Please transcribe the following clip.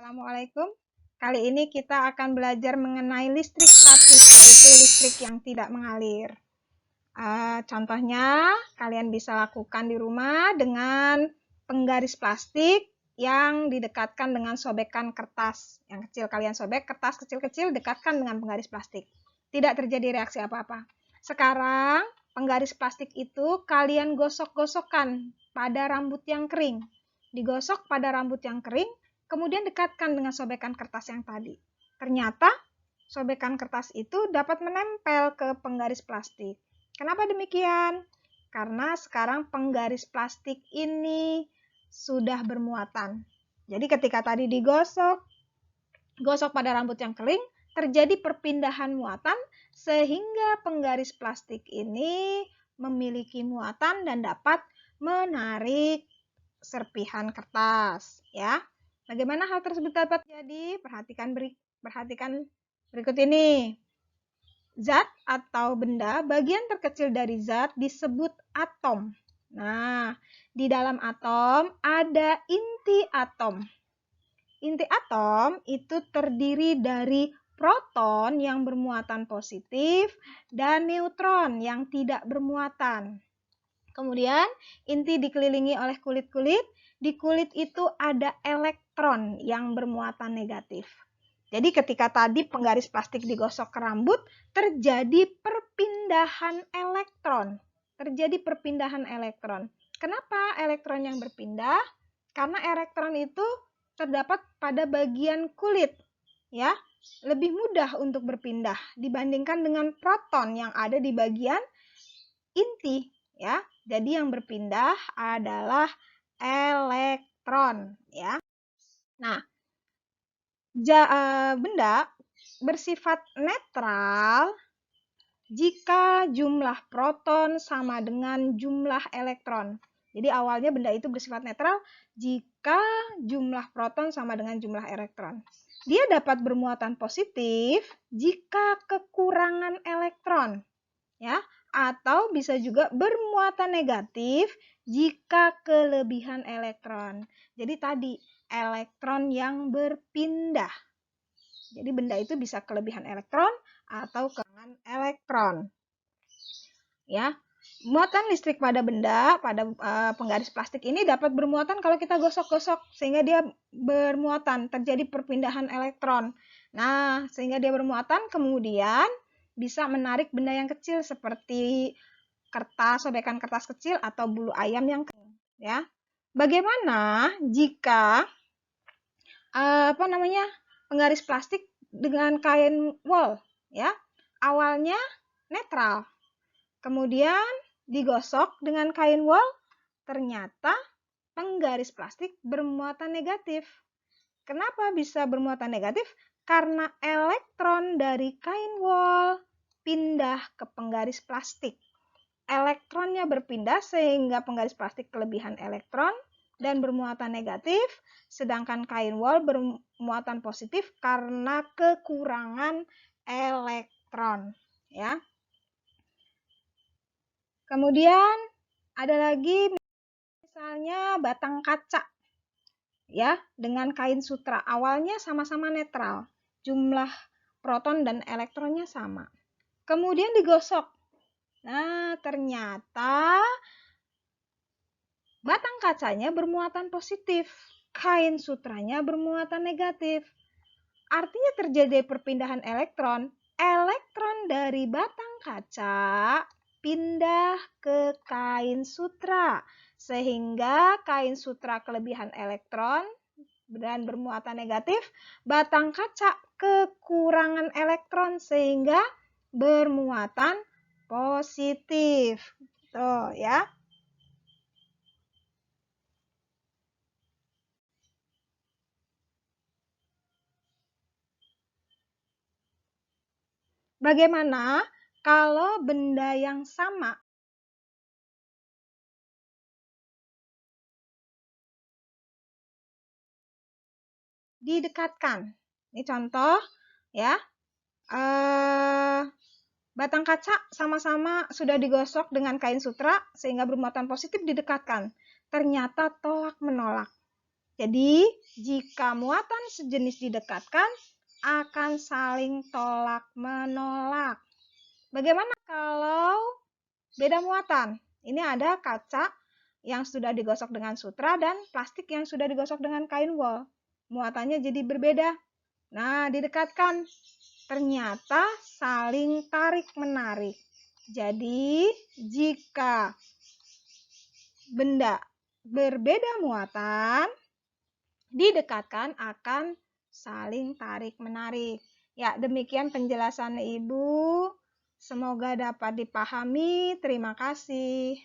Assalamualaikum. Kali ini kita akan belajar mengenai listrik statis, yaitu listrik yang tidak mengalir. Contohnya, kalian bisa lakukan di rumah dengan penggaris plastik yang didekatkan dengan sobekan kertas. Yang kecil kalian sobek, kertas kecil-kecil dekatkan dengan penggaris plastik. Tidak terjadi reaksi apa-apa. Sekarang, penggaris plastik itu kalian gosok-gosokkan pada rambut yang kering. Digosok pada rambut yang kering, kemudian dekatkan dengan sobekan kertas yang tadi. Ternyata sobekan kertas itu dapat menempel ke penggaris plastik. Kenapa demikian? Karena sekarang penggaris plastik ini sudah bermuatan. Jadi ketika tadi digosok pada rambut yang kering, terjadi perpindahan muatan sehingga penggaris plastik ini memiliki muatan dan dapat menarik serpihan kertas, ya. Bagaimana hal tersebut dapat terjadi? Perhatikan berikut ini. Zat atau benda, bagian terkecil dari zat disebut atom. Nah, di dalam atom ada inti atom. Inti atom itu terdiri dari proton yang bermuatan positif dan neutron yang tidak bermuatan. Kemudian, inti dikelilingi oleh kulit-kulit. Di kulit itu ada elektron yang bermuatan negatif. Jadi ketika tadi penggaris plastik digosok ke rambut, terjadi perpindahan elektron. Kenapa elektron yang berpindah? Karena elektron itu terdapat pada bagian kulit, ya. Lebih mudah untuk berpindah dibandingkan dengan proton yang ada di bagian inti, ya. Jadi yang berpindah adalah elektron, ya. Nah, benda bersifat netral jika jumlah proton sama dengan jumlah elektron. Jadi awalnya benda itu bersifat netral jika jumlah proton sama dengan jumlah elektron. Dia dapat bermuatan positif jika kekurangan elektron, ya, atau bisa juga bermuatan negatif jika kelebihan elektron. Jadi tadi elektron yang berpindah. Jadi benda itu bisa kelebihan elektron atau kekurangan elektron. Ya, muatan listrik pada benda, pada penggaris plastik ini dapat bermuatan kalau kita gosok-gosok sehingga dia bermuatan, terjadi perpindahan elektron. Nah, sehingga dia bermuatan, kemudian bisa menarik benda yang kecil seperti kertas, sobekan kertas kecil atau bulu ayam yang kering, ya. Bagaimana jika penggaris plastik dengan kain wol, ya. Awalnya netral. Kemudian digosok dengan kain wol, ternyata penggaris plastik bermuatan negatif. Kenapa bisa bermuatan negatif? Karena elektron dari kain wol pindah ke penggaris plastik. Elektronnya berpindah sehingga penggaris plastik kelebihan elektron dan bermuatan negatif, sedangkan kain wol bermuatan positif karena kekurangan elektron, ya. Kemudian ada lagi misalnya batang kaca, ya, dengan kain sutra. Awalnya sama-sama netral, jumlah proton dan elektronnya sama. Kemudian digosok. Nah, ternyata batang kacanya bermuatan positif, kain sutranya bermuatan negatif. Artinya terjadi perpindahan elektron. Elektron dari batang kaca pindah ke kain sutra, sehingga kain sutra kelebihan elektron dan bermuatan negatif, batang kaca kekurangan elektron sehingga bermuatan positif. Tuh, ya. Bagaimana kalau benda yang sama didekatkan? Ini contoh, ya. Batang kaca sama-sama sudah digosok dengan kain sutra sehingga bermuatan positif didekatkan. Ternyata tolak menolak. Jadi, jika muatan sejenis didekatkan, akan saling tolak-menolak. Bagaimana kalau beda muatan? Ini ada kaca yang sudah digosok dengan sutra dan plastik yang sudah digosok dengan kain wol. Muatannya jadi berbeda. Nah, didekatkan. Ternyata saling tarik-menarik. Jadi, jika benda berbeda muatan, didekatkan akan saling tarik-menarik. Ya, demikian penjelasan Ibu. Semoga dapat dipahami. Terima kasih.